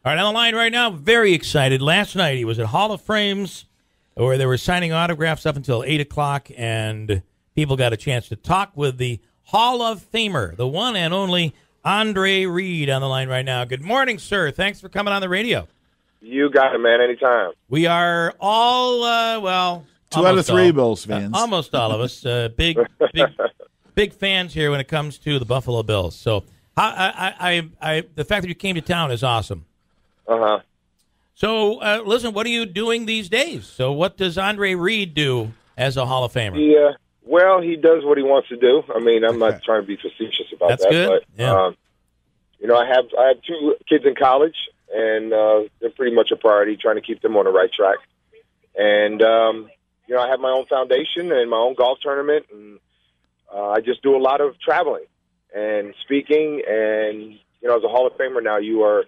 All right, on the line right now, very excited. Last night he was at Hall of Frames where they were signing autographs up until 8 o'clock, and people got a chance to talk with the Hall of Famer, the one and only Andre Reed, on the line right now. Good morning, sir. Thanks for coming on the radio. You got it, man. Anytime. We are all, two out of three Bills fans. Almost all of us. Big fans here when it comes to the Buffalo Bills. So the fact that you came to town is awesome. Uh-huh. So, listen, what are you doing these days? So what does Andre Reed do as a Hall of Famer? Yeah, well, he does what he wants to do. I mean, I'm not trying to be facetious about That's that. Good. But, yeah. I have two kids in college, and they're pretty much a priority, trying to keep them on the right track. And, I have my own foundation and my own golf tournament, and I just do a lot of traveling and speaking. And, as a Hall of Famer now, you're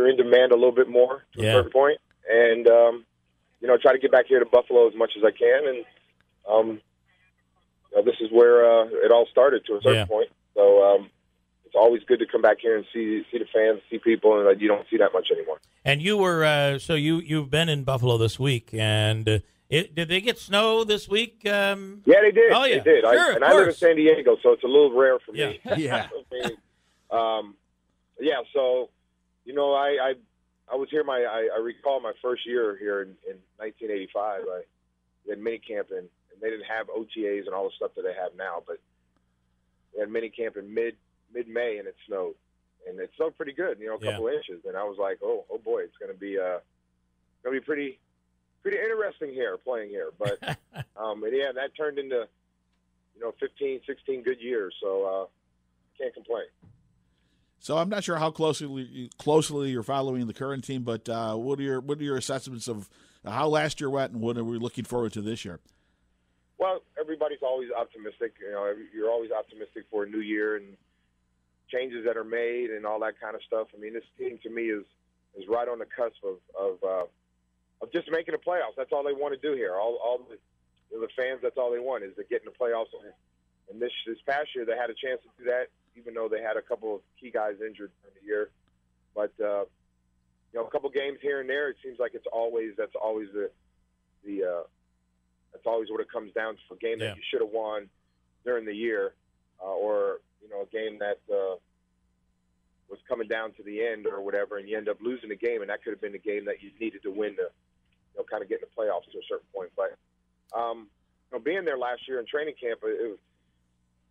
in demand a little bit more to a certain point. And, try to get back here to Buffalo as much as I can. And this is where it all started to a certain point. So it's always good to come back here and see the fans, see people, and you don't see that much anymore. And you were you've been in Buffalo this week, and did they get snow this week? Yeah, they did. Oh, yeah. They did. Sure, I live in San Diego, so it's a little rare for me. Yeah. So, I was here. I recall my first year here in 1985. We had minicamp, and they didn't have OTAs and all the stuff that they have now, but we had minicamp in mid-May, and it snowed, and it snowed pretty good. A couple of inches, and I was like, oh boy, it's going to be pretty interesting here playing here. But that turned into 15, 16 good years, so can't complain. So I'm not sure how closely you're following the current team, but what are your assessments of how last year went, and what are we looking forward to this year? Well, everybody's always optimistic. You're always optimistic for a new year and changes that are made and all that kind of stuff. I mean, this team to me is right on the cusp of just making the playoffs. That's all they want to do here. All the fans, that's all they want is to get in the playoffs. And this past year, they had a chance to do that, even though they had a couple of key guys injured during the year. But a couple games here and there, it seems like that's always what it comes down to. A game that you should have won during the year, or a game that was coming down to the end or whatever, and you end up losing the game, and that could have been the game that you needed to win to kind of get in the playoffs to a certain point. But being there last year in training camp, it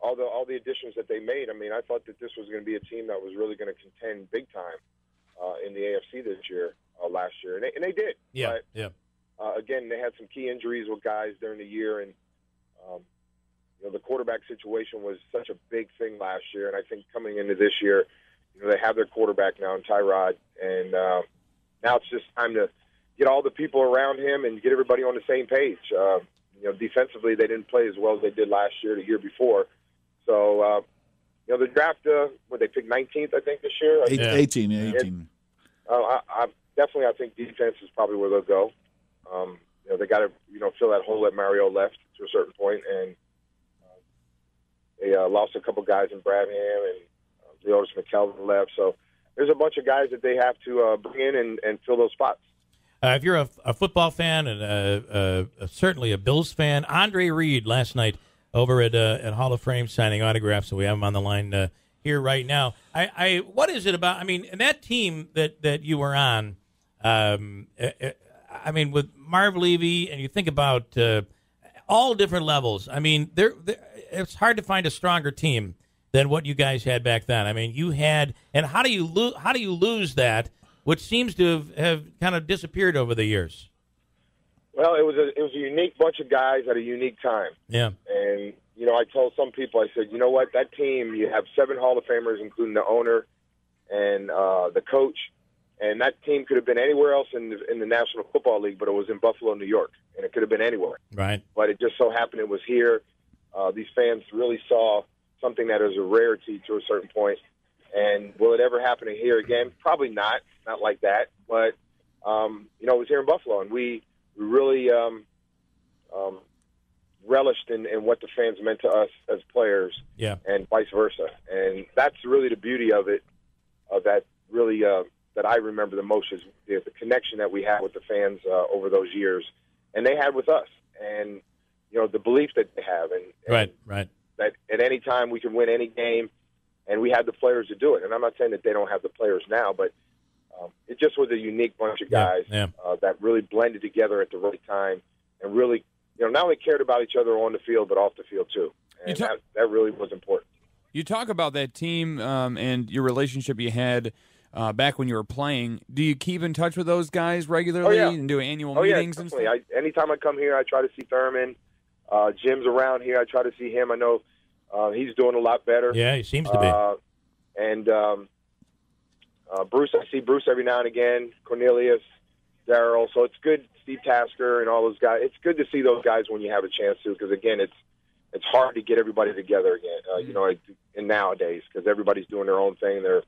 was all the additions that they made. I mean, I thought that this was going to be a team that was really going to contend big time in the AFC this year, last year, and they did. Yeah, but, again, they had some key injuries with guys during the year, and the quarterback situation was such a big thing last year. And I think coming into this year, they have their quarterback now in Tyrod, and now it's just time to get all the people around him and get everybody on the same page. Defensively, they didn't play as well as they did last year, the year before. So, the draft, they picked 19th, I think, this year. 18. I think defense is probably where they'll go. They got to, fill that hole that Mario left to a certain point, and they lost a couple guys in Bradham, and Leotis McKelvin left. So there's a bunch of guys that they have to bring in and fill those spots. If you're a football fan and certainly a Bills fan, Andre Reed last night over at Hall of Fame signing autographs, so we have him on the line here right now. What is it about? I mean, that team that you were on, with Marv Levy, and you think about all different levels. I mean, it's hard to find a stronger team than what you guys had back then. I mean, you had, and how do you lose that, which seems to have kind of disappeared over the years? Well, it was a unique bunch of guys at a unique time. Yeah. And, I told some people, I said, you know what, that team, you have 7 Hall of Famers, including the owner and the coach, and that team could have been anywhere else in the National Football League, but it was in Buffalo, New York, and it could have been anywhere. Right. But it just so happened it was here. These fans really saw something that is a rarity to a certain point. And will it ever happen here again? Probably not like that. But, it was here in Buffalo, and we really relished in what the fans meant to us as players, and vice versa. And that's really the beauty of it, of that really that I remember the most is the connection that we had with the fans over those years, and they had with us, and the belief that they have, and right. That at any time we can win any game, and we had the players to do it. And I'm not saying that they don't have the players now, but it just was a unique bunch of guys that really blended together at the right time, and really, not only cared about each other on the field, but off the field too. And that really was important. You talk about that team and your relationship you had back when you were playing. Do you keep in touch with those guys regularly and do annual meetings and stuff? Anytime I come here, I try to see Thurman. Jim's around here. I try to see him. I know he's doing a lot better. Yeah, he seems to be. And Bruce, I see Bruce every now and again. Cornelius, Darryl. So it's good. Steve Tasker and all those guys. It's good to see those guys when you have a chance to, because again, it's hard to get everybody together again. And nowadays, because everybody's doing their own thing. They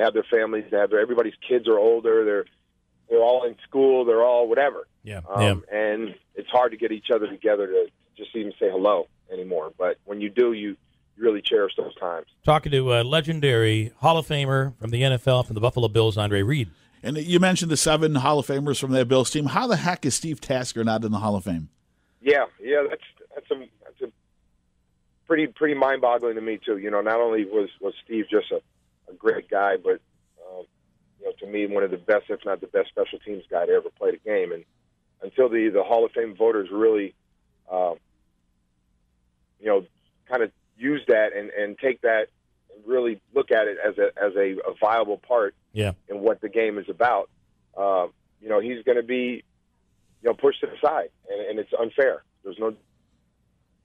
have their families. Everybody's kids are older. They're all in school. They're all whatever. Yeah. And it's hard to get each other together to just even say hello anymore. But when you do, you really cherish those times. Talking to legendary Hall of Famer from the NFL, from the Buffalo Bills, Andre Reed. And you mentioned the 7 Hall of Famers from that Bills team. How the heck is Steve Tasker not in the Hall of Fame? Yeah, that's a pretty mind-boggling to me too. Not only was Steve just a great guy, but to me, one of the best, if not the best, special teams guy to ever played a game. And until the Hall of Fame voters really, kind of use that and take that and really look at it as a viable part in what the game is about, he's going to be, pushed to the side, and it's unfair. There's no.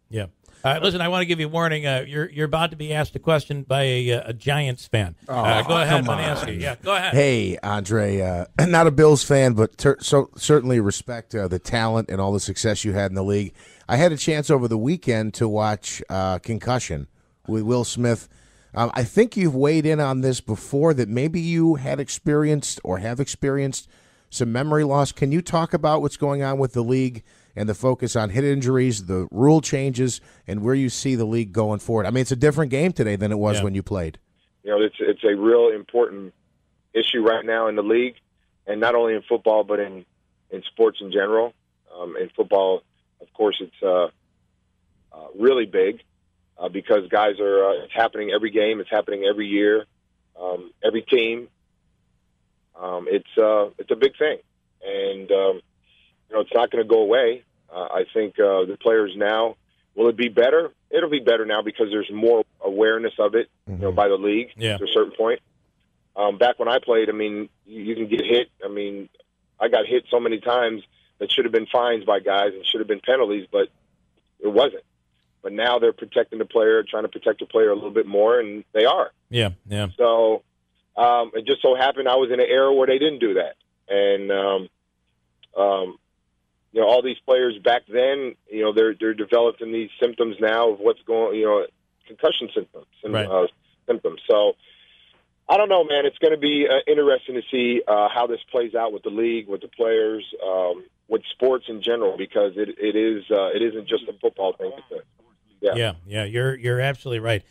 Yeah. Listen, I want to give you a warning. You're about to be asked a question by a Giants fan. Go ahead, Manaski. Yeah, go ahead. Hey, Andre, not a Bills fan, but certainly respect the talent and all the success you had in the league. I had a chance over the weekend to watch Concussion with Will Smith. I think you've weighed in on this before, that maybe you had experienced or have experienced some memory loss. Can you talk about what's going on with the league and the focus on hit injuries, the rule changes, and where you see the league going forward? I mean, it's a different game today than it was when you played. It's a real important issue right now in the league, and not only in football, but in sports in general. In football, of course, it's really big because guys are. It's happening every game. It's happening every year. Every team. It's a big thing, and it's not going to go away. I think the players now, will it be better? It'll be better now because there's more awareness of it, by the league to a certain point. Back when I played, I mean, you can get hit. I mean, I got hit so many times that should have been fines by guys and should have been penalties, but it wasn't. But now they're protecting the player, trying to protect the player a little bit more, and they are. Yeah. So it just so happened I was in an era where they didn't do that. And, all these players back then, they're developing these symptoms now of what's going, concussion symptoms. Symptoms. So I don't know, man. It's going to be interesting to see how this plays out with the league, with the players, with sports in general, because it isn't just a football thing. Yeah. You're absolutely right.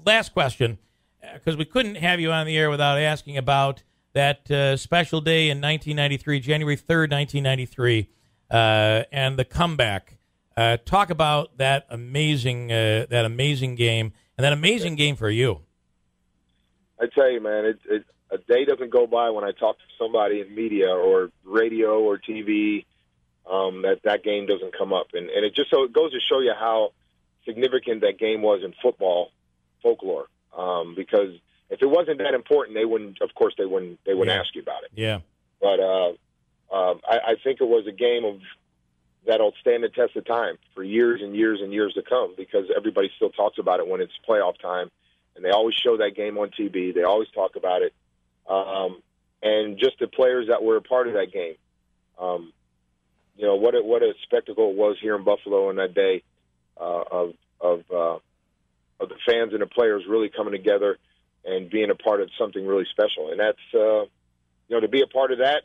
Last question, because we couldn't have you on the air without asking about that special day in 1993, January 3rd, 1993, and the comeback. Talk about that amazing game, and that amazing game for you. I tell you, man, a day doesn't go by when I talk to somebody in media or radio or TV that game doesn't come up, and it just so it goes to show you how significant that game was in football folklore. Because if it wasn't that important, they wouldn't ask you about it. Yeah. But I think it was a game that'll stand the test of time for years and years and years to come, because everybody still talks about it when it's playoff time, and they always show that game on TV. They always talk about it, and just the players that were a part of that game. What a spectacle it was here in Buffalo on that day of the fans and the players really coming together and being a part of something really special. And that's, to be a part of that,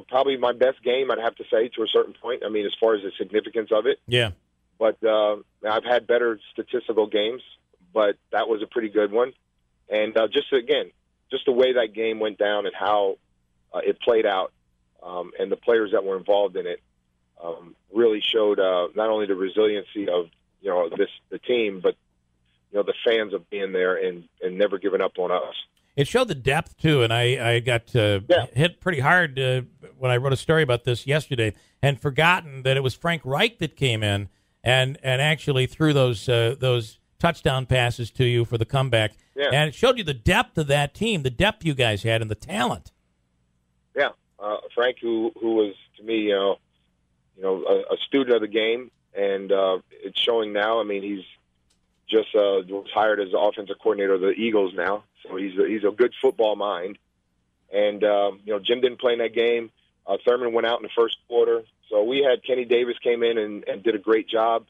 probably my best game, I'd have to say, to a certain point. I mean, as far as the significance of it. Yeah. But I've had better statistical games, but that was a pretty good one. And just, again, just the way that game went down and how it played out, and the players that were involved in it really showed not only the resiliency of the team, but the fans of being there and never giving up on us. It showed the depth too, and I got hit pretty hard when I wrote a story about this yesterday, and forgotten that it was Frank Reich that came in and actually threw those touchdown passes to you for the comeback. Yeah. And it showed you the depth of that team, the depth you guys had, and the talent. Yeah, Frank, who was to me, a student of the game, and it's showing now. I mean, he's just was hired as the offensive coordinator of the Eagles now, so he's a good football mind. And Jim didn't play in that game. Thurman went out in the first quarter, so we had Kenny Davis came in and did a great job.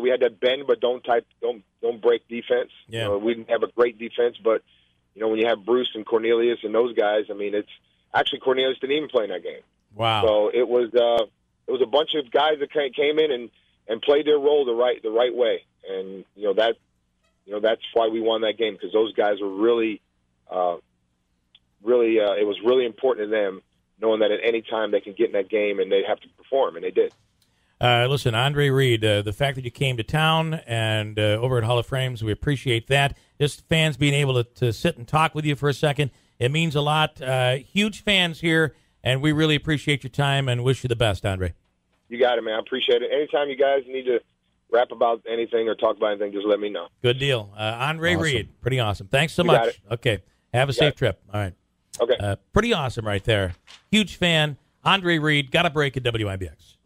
We had that bend but don't break defense. Yeah. We didn't have a great defense, but when you have Bruce and Cornelius and those guys, I mean, it's actually Cornelius didn't even play in that game. Wow. So it was a bunch of guys that came in and played their role the right way, and that's why we won that game, because those guys were really it was really important to them, knowing that at any time they can get in that game and they have to perform, and they did. Listen, Andre Reed, the fact that you came to town and over at Hall of Frames, we appreciate that. Just fans being able to sit and talk with you for a second, it means a lot. Huge fans here, and we really appreciate your time and wish you the best, Andre. You got it, man. I appreciate it. Anytime you guys need to rap about anything or talk about anything, just let me know. Good deal. Andre Awesome. Reed, pretty awesome. Thanks so You got much. it. Okay. Have a safe trip. All right. Okay. Pretty awesome right there. Huge fan. Andre Reed, got a break at WIBX.